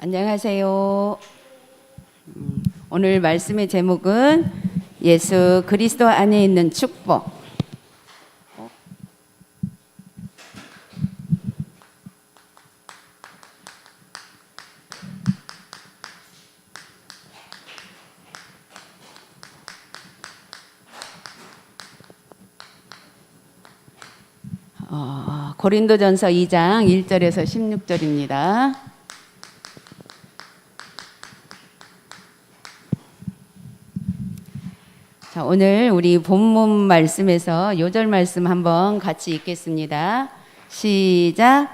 안녕하세요. 오늘 말씀의 제목은 예수 그리스도 안에 있는 축복. 고린도전서 2장 1절에서 16절입니다. 자, 오늘 우리 본문 말씀에서 요절 말씀 한번 같이 읽겠습니다. 시작.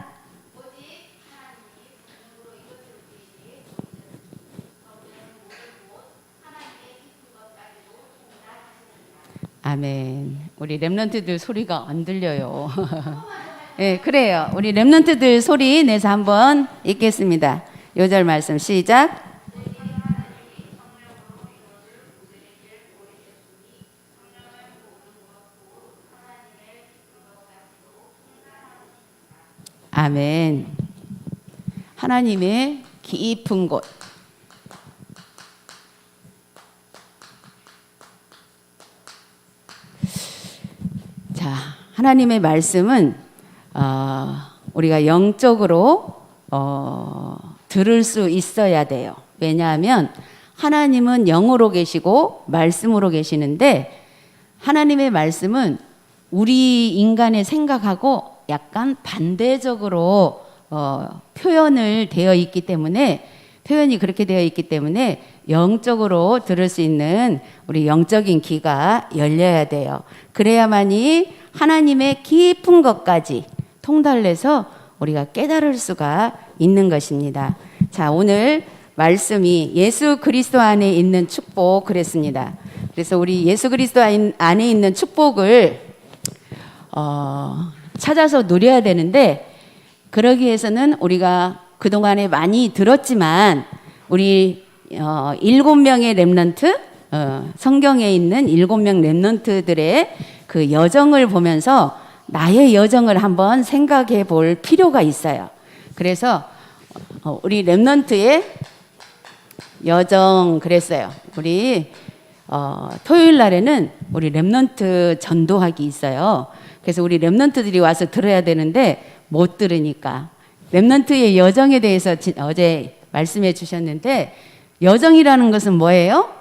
아멘. 우리 렘넌트들 소리가 안 들려요. 네, 그래요. 우리 렘넌트들 소리 내서 한번 읽겠습니다. 요절 말씀 시작. 아멘. 하나님의 깊은 곳. 자, 하나님의 말씀은 우리가 영적으로 들을 수 있어야 돼요. 왜냐하면 하나님은 영으로 계시고 말씀으로 계시는데 하나님의 말씀은 우리 인간의 생각하고 약간 반대적으로 표현이 그렇게 되어 있기 때문에 영적으로 들을 수 있는 우리 영적인 귀가 열려야 돼요. 그래야만이 하나님의 깊은 것까지 통달해서 우리가 깨달을 수가 있는 것입니다. 자, 오늘 말씀이 예수 그리스도 안에 있는 축복 그랬습니다. 그래서 우리 예수 그리스도 안에 있는 축복을 찾아서 누려야 되는데 그러기 위해서는 우리가 그동안에 많이 들었지만 우리 7명의 렘넌트 성경에 있는 7명 렘넌트들의 그 여정을 보면서 나의 여정을 한번 생각해 볼 필요가 있어요. 그래서 우리 렘넌트의 여정 그랬어요. 우리 토요일 날에는 우리 렘넌트 전도학이 있어요. 그래서 우리 렘넌트들이 와서 들어야 되는데 못 들으니까 렘넌트의 여정에 대해서 어제 말씀해 주셨는데 여정이라는 것은 뭐예요?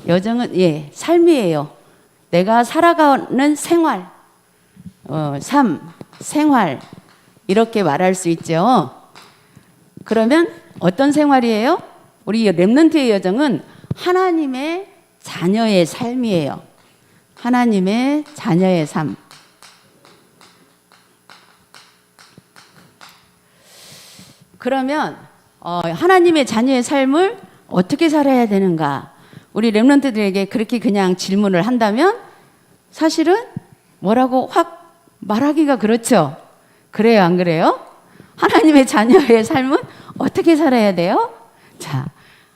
여정은 삶이에요. 내가 살아가는 생활, 생활 이렇게 말할 수 있죠. 그러면 어떤 생활이에요? 우리 렘넌트의 여정은 하나님의 자녀의 삶이에요. 하나님의 자녀의 삶. 그러면 하나님의 자녀의 삶을 어떻게 살아야 되는가? 우리 렘넌트들에게 그렇게 그냥 질문을 한다면 사실은 뭐라고 확 말하기가 그렇죠. 그래요, 안 그래요? 하나님의 자녀의 삶은 어떻게 살아야 돼요? 자,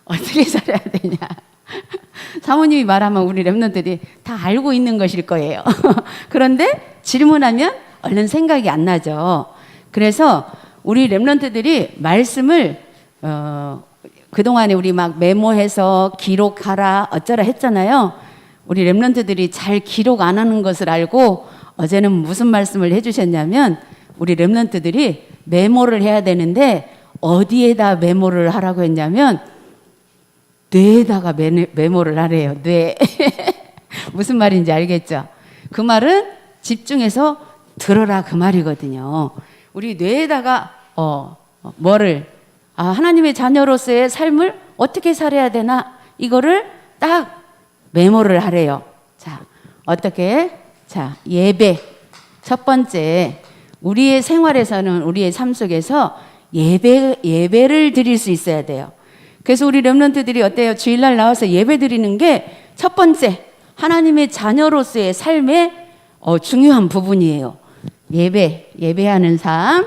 어떻게 살아야 되냐? 사모님이 말하면 우리 렘넌트들이 다 알고 있는 것일 거예요. 그런데 질문하면 얼른 생각이 안 나죠. 그래서 우리 렘넌트들이 말씀을 그동안에 우리 막 메모해서 기록하라 어쩌라 했잖아요. 우리 렘넌트들이 잘 기록 안 하는 것을 알고 어제는 무슨 말씀을 해주셨냐면 우리 렘넌트들이 메모를 해야 되는데 어디에다 메모를 하라고 했냐면 뇌에다가 메모를 하래요. 뇌. 무슨 말인지 알겠죠? 그 말은 집중해서 들어라 그 말이거든요. 우리 뇌에다가 하나님의 자녀로서의 삶을 어떻게 살아야 되나 이거를 딱 메모를 하래요. 자, 어떻게? 자, 예배. 첫 번째, 우리의 생활에서는 우리의 삶 속에서 예배를 드릴 수 있어야 돼요. 그래서 우리 렘넌트들이 어때요? 주일날 나와서 예배 드리는 게 첫 번째, 하나님의 자녀로서의 삶의 중요한 부분이에요. 예배하는 삶.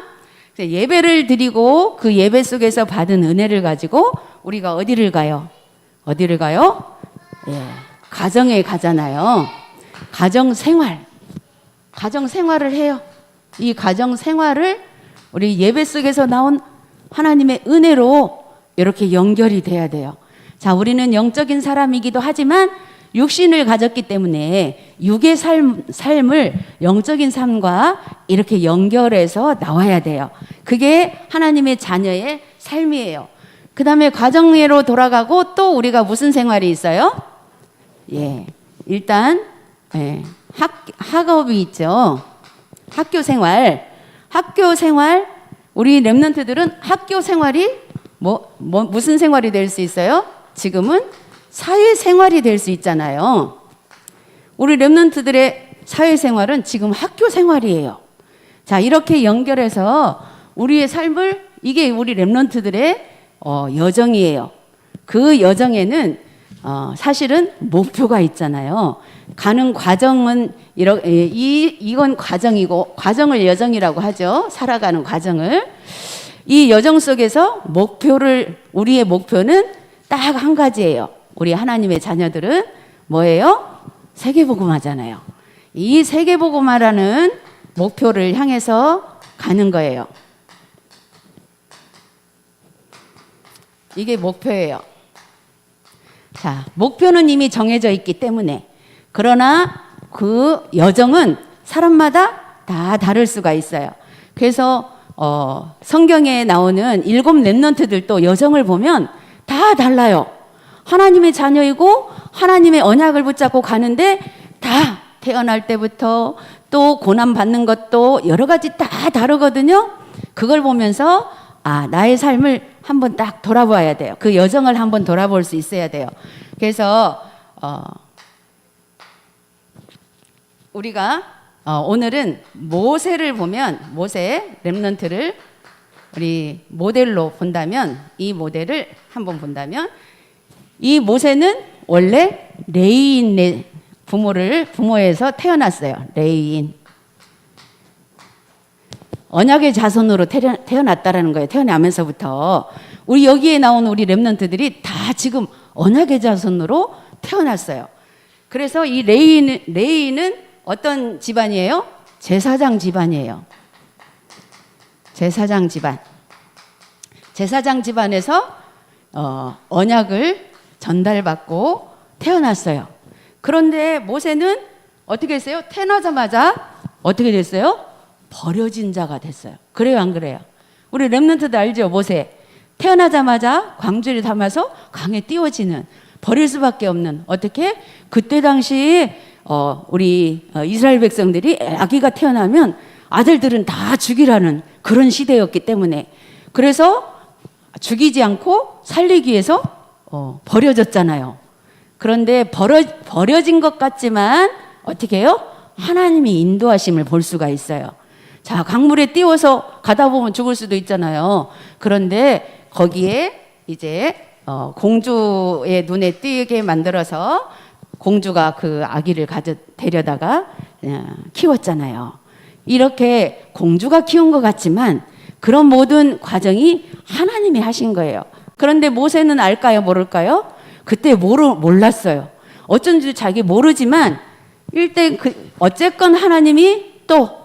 예배를 드리고 그 예배 속에서 받은 은혜를 가지고 우리가 어디를 가요? 가정에 가잖아요. 가정 생활을 해요. 이 가정 생활을 우리 예배 속에서 나온 하나님의 은혜로 이렇게 연결이 돼야 돼요. 자, 우리는 영적인 사람이기도 하지만 육신을 가졌기 때문에 육의 삶을 영적인 삶과 이렇게 연결해서 나와야 돼요. 그게 하나님의 자녀의 삶이에요. 그 다음에 가정예로 돌아가고 또 우리가 무슨 생활이 있어요? 예, 일단 학업이 있죠. 학교 생활, 우리 렘넌트들은 학교 생활이 무슨 생활이 될 수 있어요? 지금은 사회생활이 될 수 있잖아요. 우리 렘넌트들의 사회생활은 지금 학교 생활이에요. 자, 이렇게 연결해서 우리의 삶을, 이게 우리 렘넌트들의 여정이에요. 그 여정에는 사실은 목표가 있잖아요. 가는 과정은 이건 과정이고, 과정을 여정이라고 하죠. 살아가는 과정을. 이 여정 속에서 우리의 목표는 딱 한 가지예요. 우리 하나님의 자녀들은 뭐예요? 세계복음화잖아요. 이 세계복음화라는 목표를 향해서 가는 거예요. 이게 목표예요. 자, 목표는 이미 정해져 있기 때문에, 그러나 그 여정은 사람마다 다 다를 수가 있어요. 그래서 성경에 나오는 7 렘넌트들도 여정을 보면 다 달라요. 하나님의 자녀이고 하나님의 언약을 붙잡고 가는데 다 태어날 때부터 또 고난 받는 것도 여러 가지 다 다르거든요. 그걸 보면서 나의 삶을 한번 딱 돌아봐야 돼요. 그 여정을 한번 돌아볼 수 있어야 돼요. 그래서 우리가 오늘은 모세를 보면, 모세 렘넌트를 우리 모델로 본다면, 이 모델을 한번 본다면, 이 모세는 원래 레위인의 부모에서 태어났어요. 레위인. 언약의 자손으로 태어났다라는 거예요. 태어나면서부터. 우리 여기에 나온 우리 렘넌트들이 다 지금 언약의 자손으로 태어났어요. 그래서 이 레위인은 어떤 집안이에요? 제사장 집안이에요. 제사장 집안. 제사장 집안에서 언약을 전달받고 태어났어요. 그런데 모세는 어떻게 했어요? 태어나자마자 어떻게 됐어요? 버려진 자가 됐어요. 그래요, 안 그래요? 우리 렘넌트도 알죠? 모세. 태어나자마자 광주를 담아서 강에 띄워지는, 버릴 수밖에 없는, 어떻게? 그때 당시 우리 이스라엘 백성들이 아기가 태어나면 아들들은 다 죽이라는 그런 시대였기 때문에, 그래서 죽이지 않고 살리기 위해서 버려졌잖아요. 그런데 버려진 것 같지만 어떻게 해요? 하나님이 인도하심을 볼 수가 있어요. 자, 강물에 띄워서 가다 보면 죽을 수도 있잖아요. 그런데 거기에 이제 공주의 눈에 띄게 만들어서 공주가 그 아기를 데려다가 키웠잖아요. 이렇게 공주가 키운 것 같지만 그런 모든 과정이 하나님이 하신 거예요. 그런데 모세는 알까요? 모를까요? 그때 몰랐어요. 어쩐지 자기 모르지만 일단 어쨌건 하나님이 또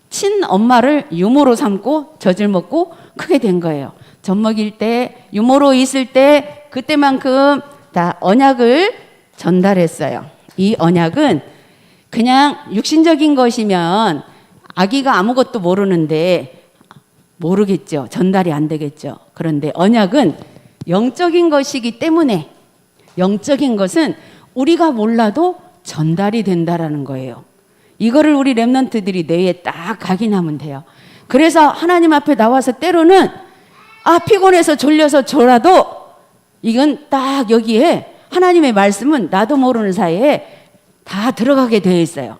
친엄마를 유모로 삼고 젖을 먹고 크게 된 거예요. 젖 먹일 때, 유모로 있을 때 그때만큼 다 언약을 전달했어요. 이 언약은 그냥 육신적인 것이면 아기가 아무것도 모르는데 모르겠죠. 전달이 안 되겠죠. 그런데 언약은 영적인 것이기 때문에, 영적인 것은 우리가 몰라도 전달이 된다라는 거예요. 이거를 우리 렘넌트들이 뇌에 딱 각인하면 돼요. 그래서 하나님 앞에 나와서 때로는 피곤해서 졸려서 졸아도 이건 딱 여기에 하나님의 말씀은 나도 모르는 사이에 다 들어가게 되어 있어요.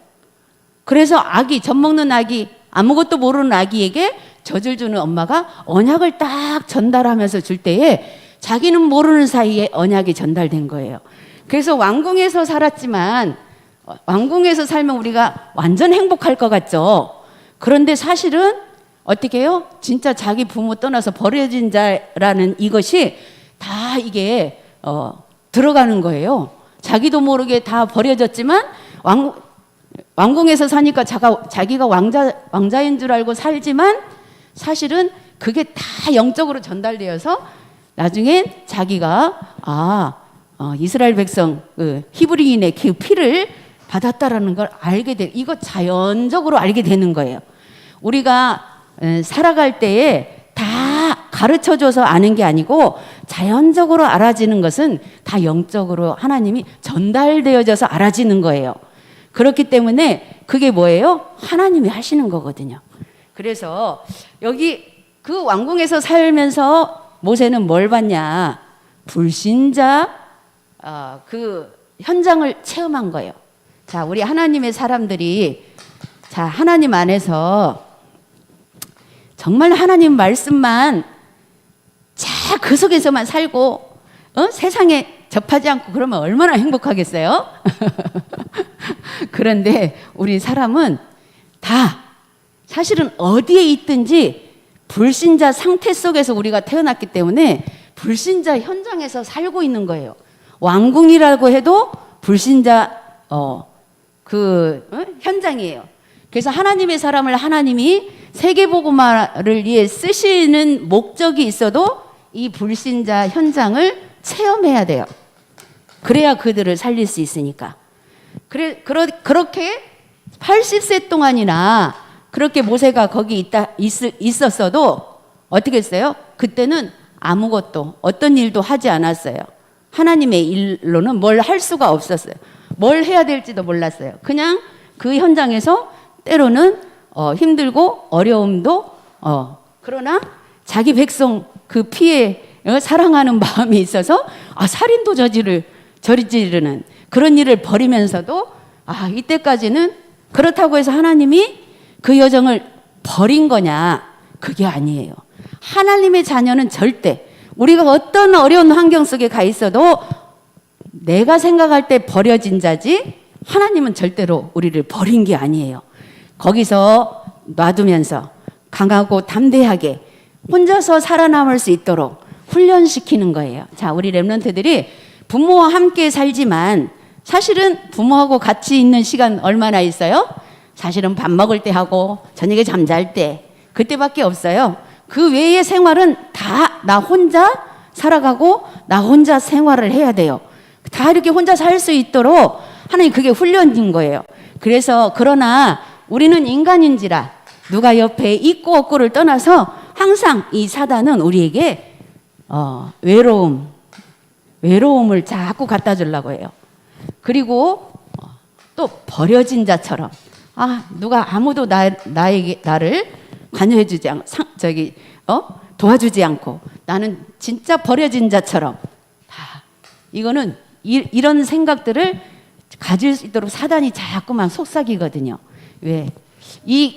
그래서 젖 먹는 아기, 아무것도 모르는 아기에게 젖을 주는 엄마가 언약을 딱 전달하면서 줄 때에 자기는 모르는 사이에 언약이 전달된 거예요. 그래서 왕궁에서 살았지만, 왕궁에서 살면 우리가 완전 행복할 것 같죠. 그런데 사실은 어떻게 해요? 진짜 자기 부모 떠나서 버려진 자라는 이것이 다 이게 들어가는 거예요. 자기도 모르게 다 버려졌지만 왕궁에서 사니까 자기가 왕자인 줄 알고 살지만 사실은 그게 다 영적으로 전달되어서 나중엔 자기가 이스라엘 백성 히브리인의 그 피를 받았다라는 걸 알게 돼. 이거 자연적으로 알게 되는 거예요. 우리가 살아갈 때에 다 가르쳐줘서 아는 게 아니고 자연적으로 알아지는 것은 다 영적으로 하나님이 전달되어져서 알아지는 거예요. 그렇기 때문에 그게 뭐예요? 하나님이 하시는 거거든요. 그래서 여기 그 왕궁에서 살면서 모세는 뭘 봤냐? 불신자 그 현장을 체험한 거예요. 자, 우리 하나님의 사람들이 자, 하나님 안에서 정말 하나님 말씀만 그 속에서만 살고 세상에 접하지 않고 그러면 얼마나 행복하겠어요? 그런데 우리 사람은 다 사실은 어디에 있든지 불신자 상태 속에서 우리가 태어났기 때문에 불신자 현장에서 살고 있는 거예요. 왕궁이라고 해도 불신자 현장이에요. 그래서 하나님의 사람을 하나님이 세계복음화를 위해 쓰시는 목적이 있어도 이 불신자 현장을 체험해야 돼요. 그래야 그들을 살릴 수 있으니까. 그렇게 80세 동안이나 그렇게 모세가 거기 있었어도 어떻게 했어요? 그때는 아무것도 어떤 일도 하지 않았어요. 하나님의 일로는 뭘 할 수가 없었어요. 뭘 해야 될지도 몰랐어요. 그냥 그 현장에서 때로는 힘들고 어려움도 그러나 자기 백성 그 피에 사랑하는 마음이 있어서 살인도 저지르는 그런 일을 벌이면서도 이때까지는 그렇다고 해서 하나님이 그 여정을 버린 거냐? 그게 아니에요. 하나님의 자녀는 절대 우리가 어떤 어려운 환경 속에 가 있어도 내가 생각할 때 버려진 자지 하나님은 절대로 우리를 버린 게 아니에요. 거기서 놔두면서 강하고 담대하게 혼자서 살아남을 수 있도록 훈련시키는 거예요. 자, 우리 렘넌트들이 부모와 함께 살지만 사실은 부모하고 같이 있는 시간 얼마나 있어요? 사실은 밥 먹을 때 하고 저녁에 잠잘 때 그때밖에 없어요. 그 외의 생활은 다 나 혼자 살아가고 나 혼자 생활을 해야 돼요. 다 이렇게 혼자 살 수 있도록 하나님 그게 훈련인 거예요. 그래서 그러나 우리는 인간인지라 누가 옆에 있고 없고를 떠나서 항상 이 사단은 우리에게 외로움을 자꾸 갖다 주려고 해요. 그리고 또 버려진 자처럼 누가 아무도 나를 관여해주지 않고 도와주지 않고 나는 진짜 버려진 자처럼 이거는 이런 생각들을 가질 수 있도록 사단이 자꾸만 속삭이거든요. 왜? 이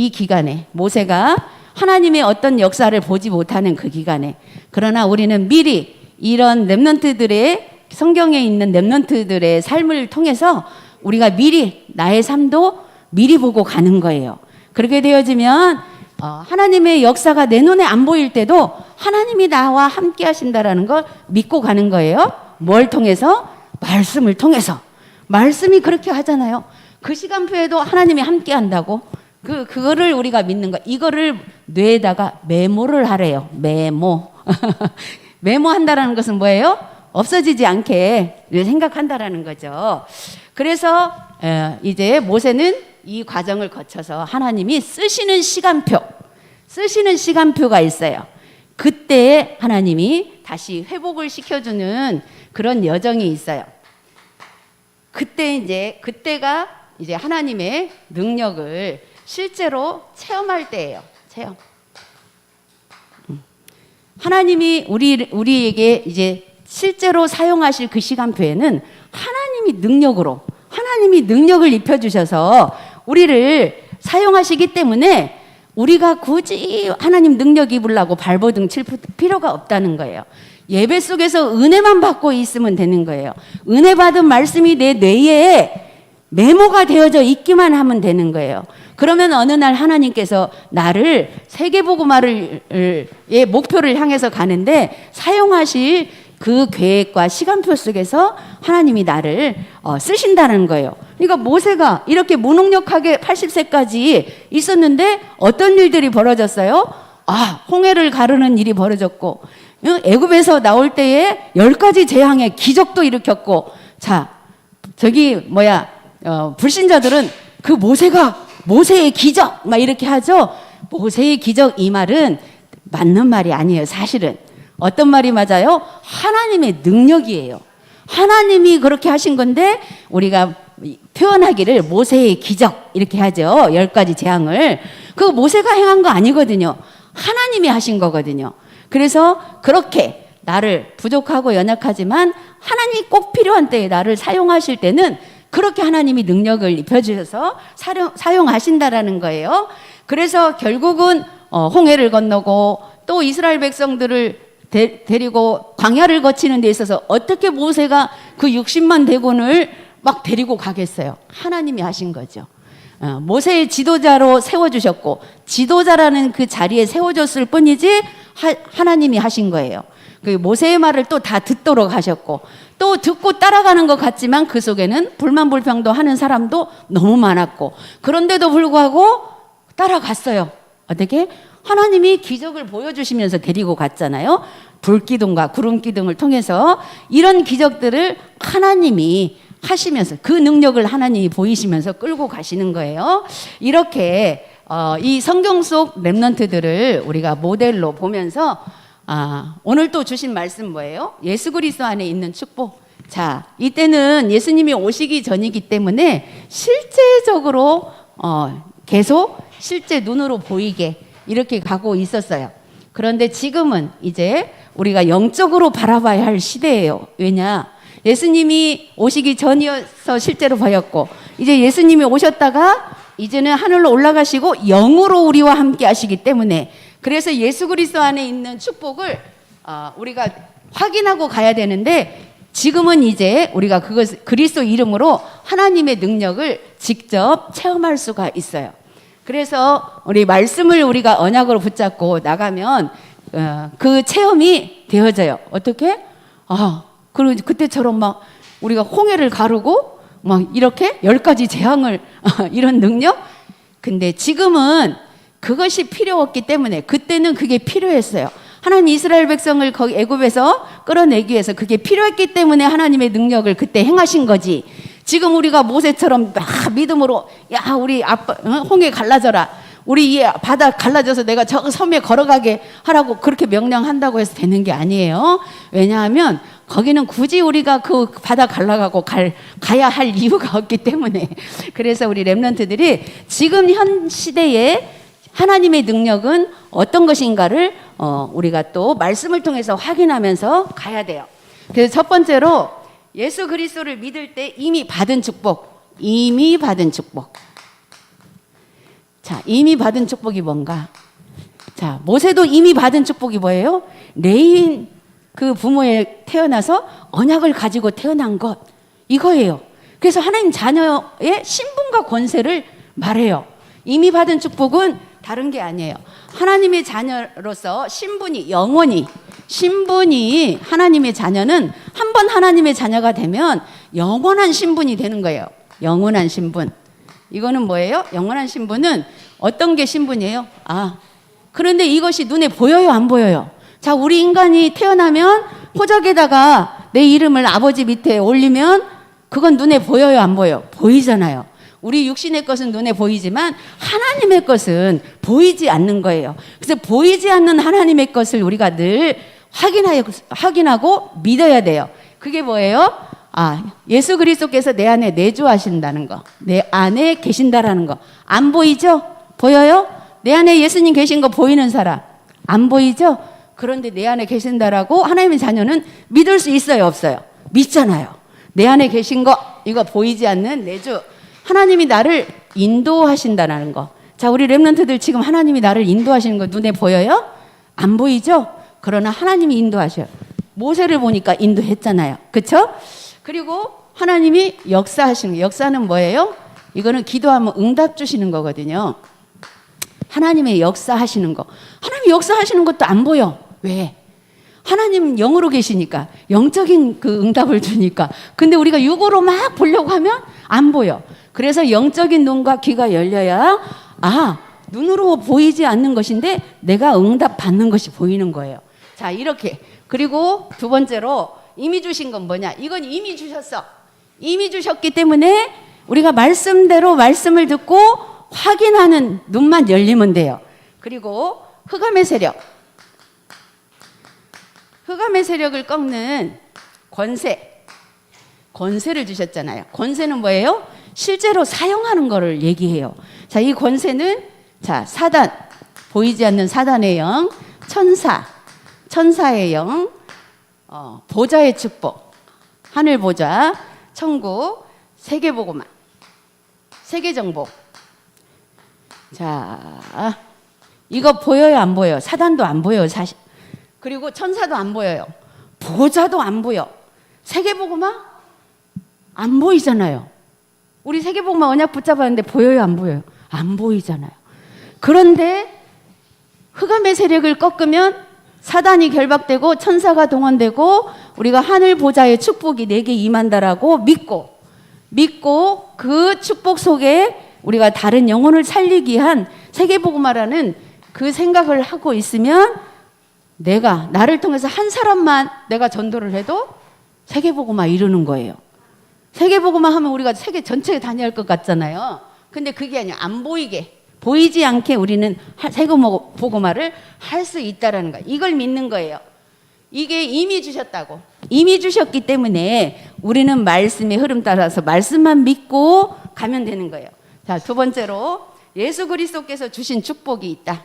기간에 모세가 하나님의 어떤 역사를 보지 못하는 그 기간에 그러나 우리는 미리 이런 렘넌트들의 성경에 있는 렘넌트들의 삶을 통해서 우리가 미리 나의 삶도 미리 보고 가는 거예요. 그렇게 되어지면 하나님의 역사가 내 눈에 안 보일 때도 하나님이 나와 함께 하신다라는 걸 믿고 가는 거예요. 뭘 통해서? 말씀을 통해서. 말씀이 그렇게 하잖아요. 그 시간표에도 하나님이 함께 한다고. 그거를 우리가 믿는 거. 이거를 뇌에다가 메모를 하래요. 메모. 메모한다라는 것은 뭐예요? 없어지지 않게 생각한다라는 거죠. 그래서 이제 모세는 이 과정을 거쳐서 하나님이 쓰시는 시간표가 있어요. 그때 하나님이 다시 회복을 시켜주는 그런 여정이 있어요. 그때가 이제 하나님의 능력을 실제로 체험할 때예요. 체험. 하나님이 우리에게 이제 실제로 사용하실 그 시간표에는 하나님이 능력을 입혀주셔서 우리를 사용하시기 때문에 우리가 굳이 하나님 능력 입으려고 발버둥 칠 필요가 없다는 거예요. 예배 속에서 은혜만 받고 있으면 되는 거예요. 은혜 받은 말씀이 내 뇌에 메모가 되어져 있기만 하면 되는 거예요. 그러면 어느 날 하나님께서 나를 세계복음화의 목표를 향해서 가는데 사용하실 그 계획과 시간표 속에서 하나님이 나를 쓰신다는 거예요. 그러니까 모세가 이렇게 무능력하게 80세까지 있었는데 어떤 일들이 벌어졌어요? 홍해를 가르는 일이 벌어졌고, 애굽에서 나올 때에 10가지 재앙의 기적도 일으켰고, 불신자들은 그 모세의 기적 막 이렇게 하죠. 모세의 기적, 이 말은 맞는 말이 아니에요. 사실은 어떤 말이 맞아요? 하나님의 능력이에요. 하나님이 그렇게 하신 건데 우리가 표현하기를 모세의 기적 이렇게 하죠. 10가지 재앙을. 그거 모세가 행한 거 아니거든요. 하나님이 하신 거거든요. 그래서 그렇게 나를 부족하고 연약하지만 하나님이 꼭 필요한 때에 나를 사용하실 때는 그렇게 하나님이 능력을 입혀주셔서 사용하신다라는 거예요. 그래서 결국은 홍해를 건너고 또 이스라엘 백성들을 데리고 광야를 거치는 데 있어서 어떻게 모세가 그 60만 대군을 막 데리고 가겠어요? 하나님이 하신 거죠. 모세의 지도자로 세워주셨고, 지도자라는 그 자리에 세워줬을 뿐이지 하나님이 하신 거예요. 그 모세의 말을 또 다 듣도록 하셨고, 또 듣고 따라가는 것 같지만 그 속에는 불만불평도 하는 사람도 너무 많았고, 그런데도 불구하고 따라갔어요. 어떻게? 하나님이 기적을 보여주시면서 데리고 갔잖아요. 불기둥과 구름기둥을 통해서 이런 기적들을 하나님이 하시면서 그 능력을 하나님이 보이시면서 끌고 가시는 거예요. 이렇게 이 성경 속 렘넌트들을 우리가 모델로 보면서 오늘 또 주신 말씀 뭐예요? 예수 그리스도 안에 있는 축복. 자, 이때는 예수님이 오시기 전이기 때문에 실제적으로 계속 실제 눈으로 보이게 이렇게 가고 있었어요. 그런데 지금은 이제 우리가 영적으로 바라봐야 할 시대예요. 왜냐? 예수님이 오시기 전이어서 실제로 보였고, 이제 예수님이 오셨다가 이제는 하늘로 올라가시고 영으로 우리와 함께 하시기 때문에, 그래서 예수 그리스도 안에 있는 축복을 우리가 확인하고 가야 되는데, 지금은 이제 우리가 그리스도 이름으로 하나님의 능력을 직접 체험할 수가 있어요. 그래서 우리 말씀을 우리가 언약으로 붙잡고 나가면 그 체험이 되어져요. 어떻게? 그리고 그때처럼 막 우리가 홍해를 가르고 막 이렇게 10가지 재앙을 이런 능력? 근데 지금은 그것이 필요 없기 때문에, 그때는 그게 필요했어요. 하나님 이스라엘 백성을 거기 애굽에서 끌어내기 위해서 그게 필요했기 때문에 하나님의 능력을 그때 행하신 거지. 지금 우리가 모세처럼 막 믿음으로 우리 아빠 홍해 갈라져라, 우리 이 바다 갈라져서 내가 저 섬에 걸어가게 하라고 그렇게 명령한다고 해서 되는 게 아니에요. 왜냐하면 거기는 굳이 우리가 그 바다 갈라가고 가야 할 이유가 없기 때문에. 그래서 우리 렘넌트들이 지금 현 시대에 하나님의 능력은 어떤 것인가를 우리가 또 말씀을 통해서 확인하면서 가야 돼요. 그래서 첫 번째로 예수 그리스도를 믿을 때 이미 받은 축복. 이미 받은 축복. 자, 이미 받은 축복이 뭔가? 자, 모세도 이미 받은 축복이 뭐예요? 레인 그 부모에 태어나서 언약을 가지고 태어난 것, 이거예요. 그래서 하나님 자녀의 신분과 권세를 말해요. 이미 받은 축복은 다른 게 아니에요. 하나님의 자녀로서 신분이 하나님의 자녀는 한 번 하나님의 자녀가 되면 영원한 신분이 되는 거예요. 영원한 신분. 이거는 뭐예요? 영원한 신분은 어떤 게 신분이에요? 그런데 이것이 눈에 보여요, 안 보여요? 자, 우리 인간이 태어나면 호적에다가 내 이름을 아버지 밑에 올리면 그건 눈에 보여요, 안 보여요? 보이잖아요. 우리 육신의 것은 눈에 보이지만 하나님의 것은 보이지 않는 거예요. 그래서 보이지 않는 하나님의 것을 우리가 늘 확인하고 믿어야 돼요. 그게 뭐예요? 예수 그리스도께서 내 안에 내주하신다는 거, 내 안에 계신다라는 거. 안 보이죠? 보여요? 내 안에 예수님 계신 거 보이는 사람 안 보이죠? 그런데 내 안에 계신다라고 하나님의 자녀는 믿을 수 있어요, 없어요? 믿잖아요. 내 안에 계신 거, 이거 보이지 않는 내주. 하나님이 나를 인도하신다는 거. 자, 우리 렘넌트들 지금 하나님이 나를 인도하시는 거 눈에 보여요? 안 보이죠? 그러나 하나님이 인도하셔요. 모세를 보니까 인도했잖아요. 그렇죠? 그리고 하나님이 역사하시는 거. 역사는 뭐예요? 이거는 기도하면 응답 주시는 거거든요. 하나님의 역사하시는 거. 하나님이 역사하시는 것도 안 보여. 왜? 하나님 영으로 계시니까 영적인 그 응답을 주니까. 근데 우리가 육으로 막 보려고 하면 안 보여. 그래서 영적인 눈과 귀가 열려야 눈으로 보이지 않는 것인데 내가 응답 받는 것이 보이는 거예요. 자, 이렇게. 그리고 두 번째로 이미 주신 건 뭐냐? 이건 이미 주셨어. 이미 주셨기 때문에 우리가 말씀대로 말씀을 듣고 확인하는 눈만 열리면 돼요. 그리고 흑암의 세력. 흑암의 세력을 꺾는 권세를 주셨잖아요. 권세는 뭐예요? 실제로 사용하는 거를 얘기해요. 자, 이 권세는 사단, 보이지 않는 사단의 영, 천사의 영, 보좌의 축복, 하늘 보좌, 천국, 세계보고만, 세계정복. 자, 이거 보여요, 안 보여요? 사단도 안 보여요, 사실. 그리고 천사도 안 보여요. 보좌도 안 보여. 세계보고만 안 보이잖아요. 우리 세계보고만 언약 붙잡았는데 보여요, 안 보여요? 안 보이잖아요. 그런데 흑암의 세력을 꺾으면 사단이 결박되고 천사가 동원되고 우리가 하늘 보좌의 축복이 내게 임한다라고 믿고 그 축복 속에 우리가 다른 영혼을 살리기 위한 세계복음화라는 그 생각을 하고 있으면 나를 통해서 한 사람만 내가 전도를 해도 세계복음화 이루는 거예요. 세계복음화 하면 우리가 세계 전체에 다녀야 할 것 같잖아요. 근데 그게 아니야. 안 보이게, 보이지 않게 우리는 세계복음화를 할 수 있다라는 거예요. 이걸 믿는 거예요. 이게 이미 주셨다고. 이미 주셨기 때문에 우리는 말씀의 흐름 따라서 말씀만 믿고 가면 되는 거예요. 자, 두 번째로 예수 그리스도께서 주신 축복이 있다.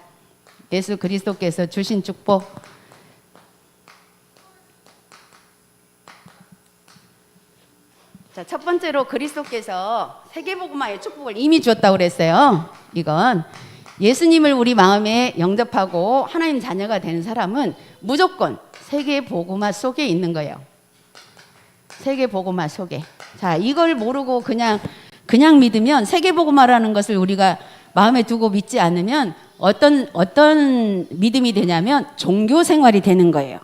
예수 그리스도께서 주신 축복. 자, 첫 번째로 그리스도께서 세계복음화의 축복을 이미 주었다고 그랬어요. 이건 예수님을 우리 마음에 영접하고 하나님 자녀가 된 사람은 무조건 세계복음화 속에 있는 거예요. 세계복음화 속에. 자, 이걸 모르고 그냥 믿으면, 세계복음화라는 것을 우리가 마음에 두고 믿지 않으면 어떤 믿음이 되냐면 종교 생활이 되는 거예요.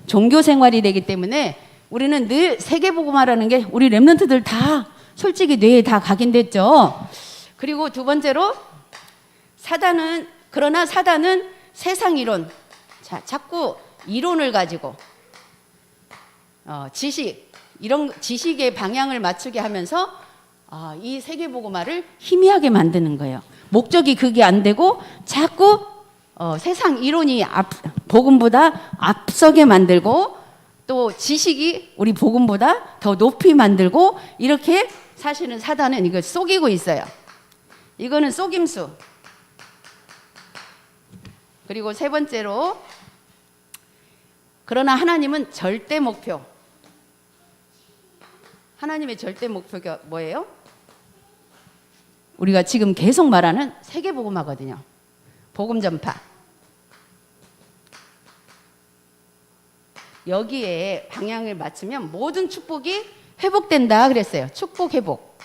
종교 생활이 되기 때문에 우리는 늘 세계복음화라는 게 우리 렘넌트들 다 솔직히 뇌에 다 각인됐죠. 그리고 두 번째로 그러나 사단은 세상 이론, 자꾸 이론을 가지고 이런 지식의 방향을 맞추게 하면서 이 세계복음화를 희미하게 만드는 거예요. 목적이 그게 안 되고 자꾸 세상 이론이 복음보다 앞서게 만들고 또 지식이 우리 복음보다 더 높이 만들고, 이렇게 사실은 사단은 이걸 속이고 있어요. 이거는 속임수. 그리고 세 번째로, 그러나 하나님은 절대 목표. 하나님의 절대 목표가 뭐예요? 우리가 지금 계속 말하는 세계복음화거든요. 복음 전파. 여기에 방향을 맞추면 모든 축복이 회복된다 그랬어요. 축복 회복.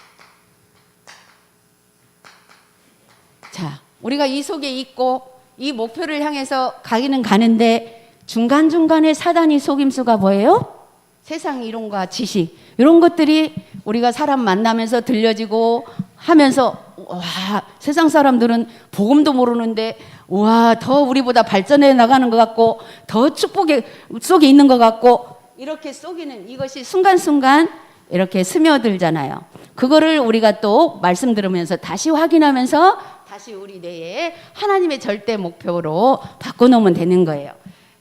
자, 우리가 이 속에 있고 이 목표를 향해서 가기는 가는데 중간중간에 사단이 속임수가 뭐예요? 세상 이론과 지식, 이런 것들이 우리가 사람 만나면서 들려지고 하면서, 와, 세상 사람들은 복음도 모르는데 더 우리보다 발전해 나가는 것 같고 더 축복 속에 있는 것 같고, 이렇게 속이는 이것이 순간순간 이렇게 스며들잖아요. 그거를 우리가 또 말씀 들으면서 다시 확인하면서 다시 우리 뇌에 하나님의 절대 목표로 바꿔놓으면 되는 거예요.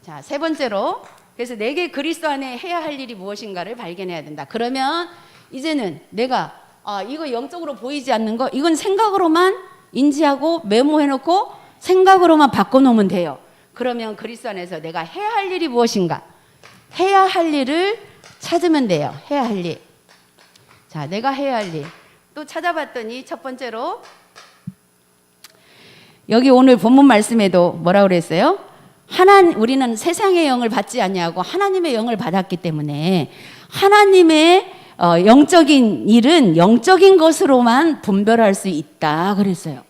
자, 세 번째로, 그래서 내게 그리스도 안에 해야 할 일이 무엇인가를 발견해야 된다. 그러면 이제는 내가 이거 영적으로 보이지 않는 거, 이건 생각으로만 인지하고 메모해놓고 생각으로만 바꿔놓으면 돼요. 그러면 그리스도 안에서 내가 해야 할 일이 무엇인가, 해야 할 일을 찾으면 돼요. 해야 할 일. 자, 내가 해야 할 일. 또 찾아봤더니 첫 번째로 여기 오늘 본문 말씀에도 뭐라고 그랬어요? 우리는 세상의 영을 받지 않냐고 하나님의 영을 받았기 때문에 하나님의 영적인 일은 영적인 것으로만 분별할 수 있다 그랬어요.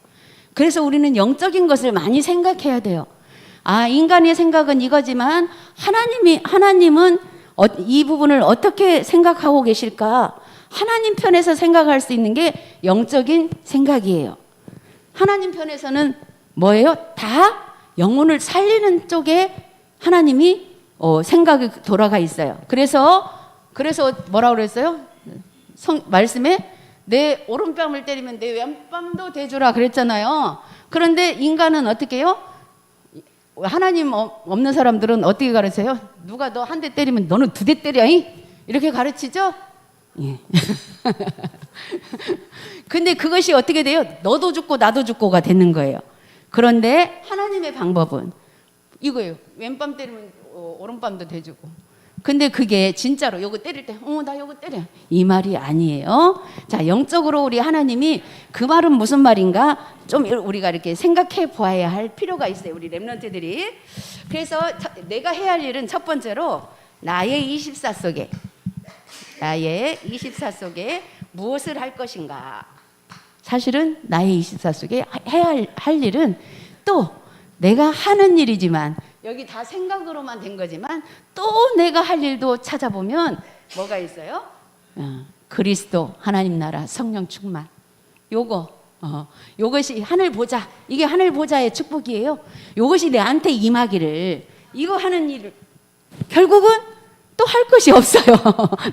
그래서 우리는 영적인 것을 많이 생각해야 돼요. 아, 인간의 생각은 이거지만 하나님은 이 부분을 어떻게 생각하고 계실까? 하나님 편에서 생각할 수 있는 게 영적인 생각이에요. 하나님 편에서는 뭐예요? 다 영혼을 살리는 쪽에 하나님이 생각이 돌아가 있어요. 그래서 뭐라고 그랬어요? 말씀에 내 오른뺨을 때리면 내 왼뺨도 대주라 그랬잖아요. 그런데 인간은 어떻게 해요? 하나님 없는 사람들은 어떻게 가르쳐요? 누가 너 한 대 때리면 너는 2대 때려, 이렇게 가르치죠? 예. 근데 그것이 어떻게 돼요? 너도 죽고 나도 죽고가 되는 거예요. 그런데 하나님의 방법은 이거예요. 왼뺨 때리면 오른뺨도 대주고. 근데 그게 진짜로 요거 때릴 때 나 요거 때려, 이 말이 아니에요. 자, 영적으로 우리 하나님이 그 말은 무슨 말인가 좀 우리가 이렇게 생각해 보아야 할 필요가 있어요, 우리 렘넌트들이. 그래서 내가 해야 할 일은 첫 번째로 나의 24 속에 무엇을 할 것인가. 사실은 나의 24 속에 해야 할 일은 또 내가 하는 일이지만 여기 다 생각으로만 된 거지만 또 내가 할 일도 찾아보면 뭐가 있어요? 그리스도, 하나님 나라, 성령 충만. 요것이 하늘 보좌. 이게 하늘 보좌의 축복이에요. 요것이 내한테 임하기를, 이거 하는 일을 결국은 또 할 것이 없어요.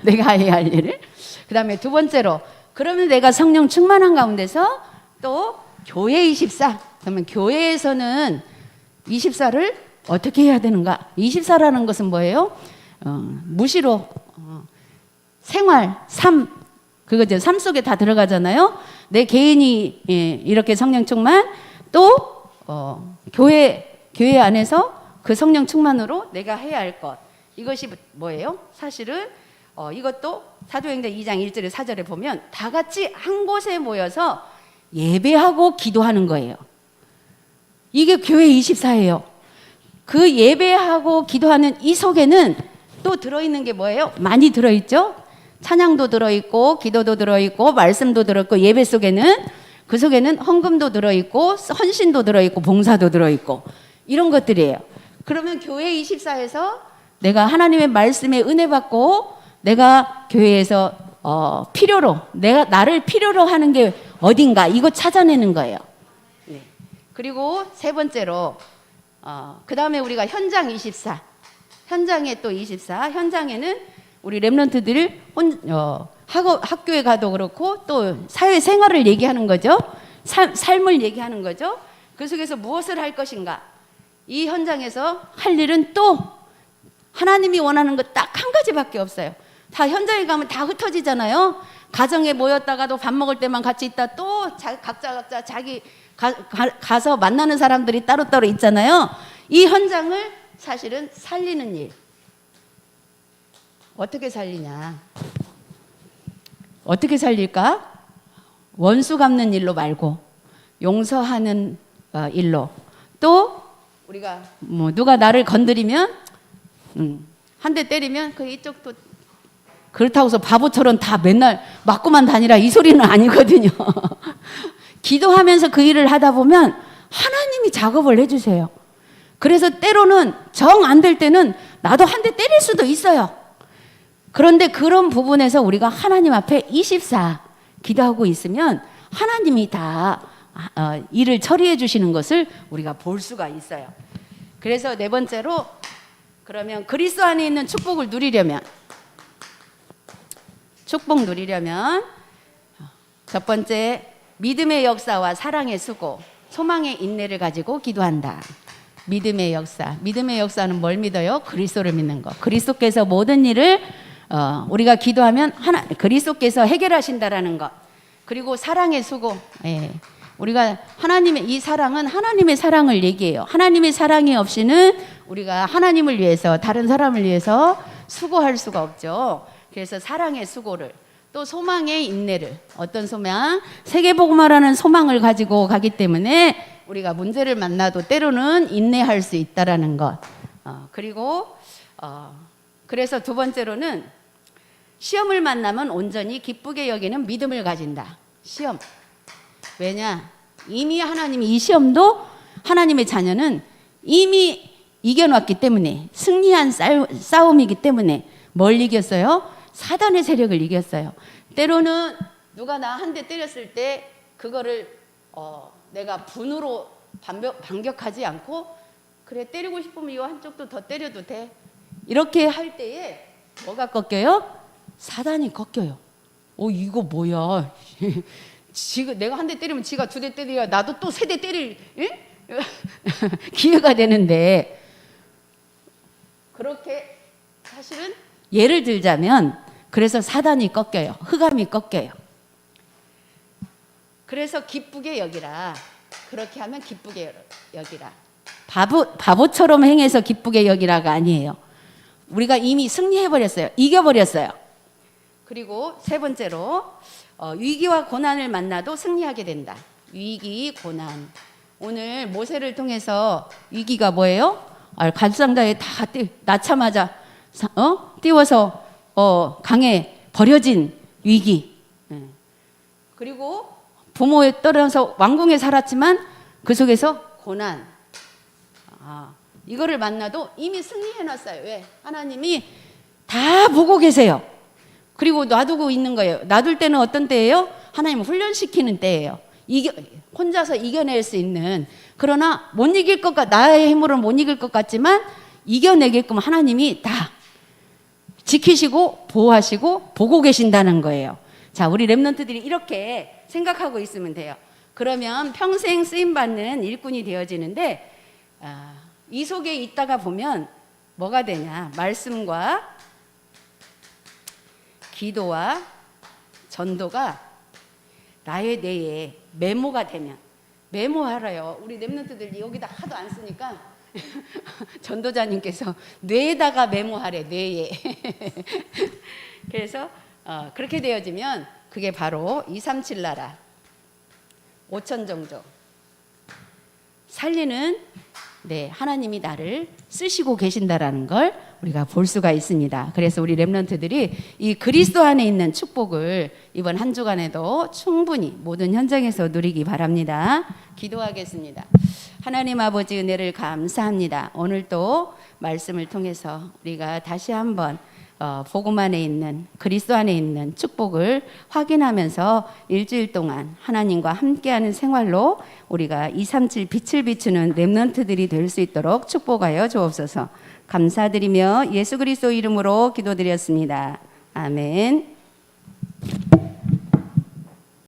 내가 해야 할 일을. 그 다음에 두 번째로, 그러면 내가 성령 충만한 가운데서 또 교회 24. 그러면 교회에서는 24를 어떻게 해야 되는가? 24라는 것은 뭐예요? 무시로 생활, 삶, 그거죠. 삶 속에 다 들어가잖아요. 내 개인이 이렇게 성령 충만, 또 교회 안에서 그 성령 충만으로 내가 해야 할 것. 이것이 뭐예요? 사실은 이것도 사도행전 2장 1절에 4절에 보면 다 같이 한 곳에 모여서 예배하고 기도하는 거예요. 이게 교회 24예요. 그 예배하고 기도하는 이 속에는 또 들어있는 게 뭐예요? 많이 들어있죠? 찬양도 들어있고, 기도도 들어있고, 말씀도 들어있고, 예배 속에는, 그 속에는 헌금도 들어있고, 헌신도 들어있고, 봉사도 들어있고, 이런 것들이에요. 그러면 교회 24에서 내가 하나님의 말씀에 은혜 받고, 내가 교회에서 나를 필요로 하는 게 어딘가, 이거 찾아내는 거예요. 네. 그리고 세 번째로, 그 다음에 우리가 현장 24, 현장에 또 24, 현장에는 우리 렘넌트들 학교에 가도 그렇고 또 사회생활을 얘기하는 거죠. 삶을 얘기하는 거죠. 그 속에서 무엇을 할 것인가. 이 현장에서 할 일은 또 하나님이 원하는 것 딱 한 가지밖에 없어요. 다 현장에 가면 다 흩어지잖아요. 가정에 모였다가도 밥 먹을 때만 같이 있다 또 각자 자기 가서 만나는 사람들이 따로따로 있잖아요. 이 현장을 사실은 살리는 일. 어떻게 살리냐? 어떻게 살릴까? 원수 갚는 일로 말고 용서하는 일로. 또 우리가 누가 나를 건드리면 한 대 때리면 그 이쪽도 그렇다고 해서 바보처럼 다 맨날 맞고만 다니라 이 소리는 아니거든요. 기도하면서 그 일을 하다 보면 하나님이 작업을 해주세요. 그래서 때로는 정 안 될 때는 나도 한 대 때릴 수도 있어요. 그런데 그런 부분에서 우리가 하나님 앞에 24 기도하고 있으면 하나님이 다 일을 처리해 주시는 것을 우리가 볼 수가 있어요. 그래서 네 번째로, 그러면 그리스도 안에 있는 축복 누리려면 첫 번째, 믿음의 역사와 사랑의 수고, 소망의 인내를 가지고 기도한다. 믿음의 역사는 뭘 믿어요? 그리스도를 믿는 거. 그리스도께서 모든 일을 우리가 기도하면 그리스도께서 해결하신다라는 것. 그리고 사랑의 수고. 우리가 이 사랑은 하나님의 사랑을 얘기해요. 하나님의 사랑이 없이는 우리가 하나님을 위해서, 다른 사람을 위해서 수고할 수가 없죠. 그래서 사랑의 수고를, 또 소망의 인내를, 어떤 소망? 세계복음화라는 소망을 가지고 가기 때문에 우리가 문제를 만나도 때로는 인내할 수 있다라는 것. 그리고 그래서 두 번째로는 시험을 만나면 온전히 기쁘게 여기는 믿음을 가진다. 시험. 왜냐? 이미 하나님이 이 시험도, 하나님의 자녀는 이미 이겨놨기 때문에, 승리한 싸움이기 때문에 뭘 이겼어요? 사단의 세력을 이겼어요. 때로는 누가 나 한 대 때렸을 때 그거를 내가 분으로 반격하지 않고, 그래 때리고 싶으면 이 한쪽도 더 때려도 돼, 이렇게 할 때에 뭐가 꺾여요? 사단이 꺾여요. 이거 뭐야? 지가 내가 한 대 때리면 지가 두 대 때려야 나도 또 세 대 때릴 기회가 되는데, 그렇게 사실은 예를 들자면, 그래서 사단이 꺾여요. 흑암이 꺾여요. 그래서 기쁘게 여기라. 그렇게 하면 기쁘게 여기라. 바보처럼 행해서 기쁘게 여기라가 아니에요. 우리가 이미 승리해버렸어요. 이겨버렸어요. 그리고 세 번째로 위기와 고난을 만나도 승리하게 된다. 위기, 고난. 오늘 모세를 통해서 위기가 뭐예요? 갈상다에 다 낳자마자 띄워서 강에 버려진 위기. 그리고 부모에 떨어져서 왕궁에 살았지만 그 속에서 고난. 이거를 만나도 이미 승리해놨어요. 왜? 하나님이 다 보고 계세요. 그리고 놔두고 있는 거예요. 놔둘 때는 어떤 때예요? 하나님을 훈련시키는 때예요. 혼자서 이겨낼 수 있는. 그러나 못 이길 나의 힘으로는 못 이길 것 같지만 이겨내게끔 하나님이 다 지키시고 보호하시고 보고 계신다는 거예요. 자, 우리 렘넌트들이 이렇게 생각하고 있으면 돼요. 그러면 평생 쓰임받는 일꾼이 되어지는데, 이 속에 있다가 보면 뭐가 되냐? 말씀과 기도와 전도가 나의 뇌에 메모가 되면, 메모하라요. 우리 렘넌트들 여기다 하도 안 쓰니까 전도자님께서 뇌에다가 메모하래, 뇌에. 그래서 그렇게 되어지면 그게 바로 237 나라 5천 정도 살리는, 하나님이 나를 쓰시고 계신다라는 걸 우리가 볼 수가 있습니다. 그래서 우리 렘넌트들이 이 그리스도 안에 있는 축복을 이번 한 주간에도 충분히 모든 현장에서 누리기 바랍니다. 기도하겠습니다. 하나님 아버지, 은혜를 감사합니다. 오늘 또 말씀을 통해서 우리가 다시 한번 복음 안에 있는, 그리스도 안에 있는 축복을 확인하면서 일주일 동안 하나님과 함께하는 생활로 우리가 237 빛을 비추는 렘넌트들이 될 수 있도록 축복하여 주옵소서. 감사드리며 예수 그리스도 이름으로 기도드렸습니다. 아멘.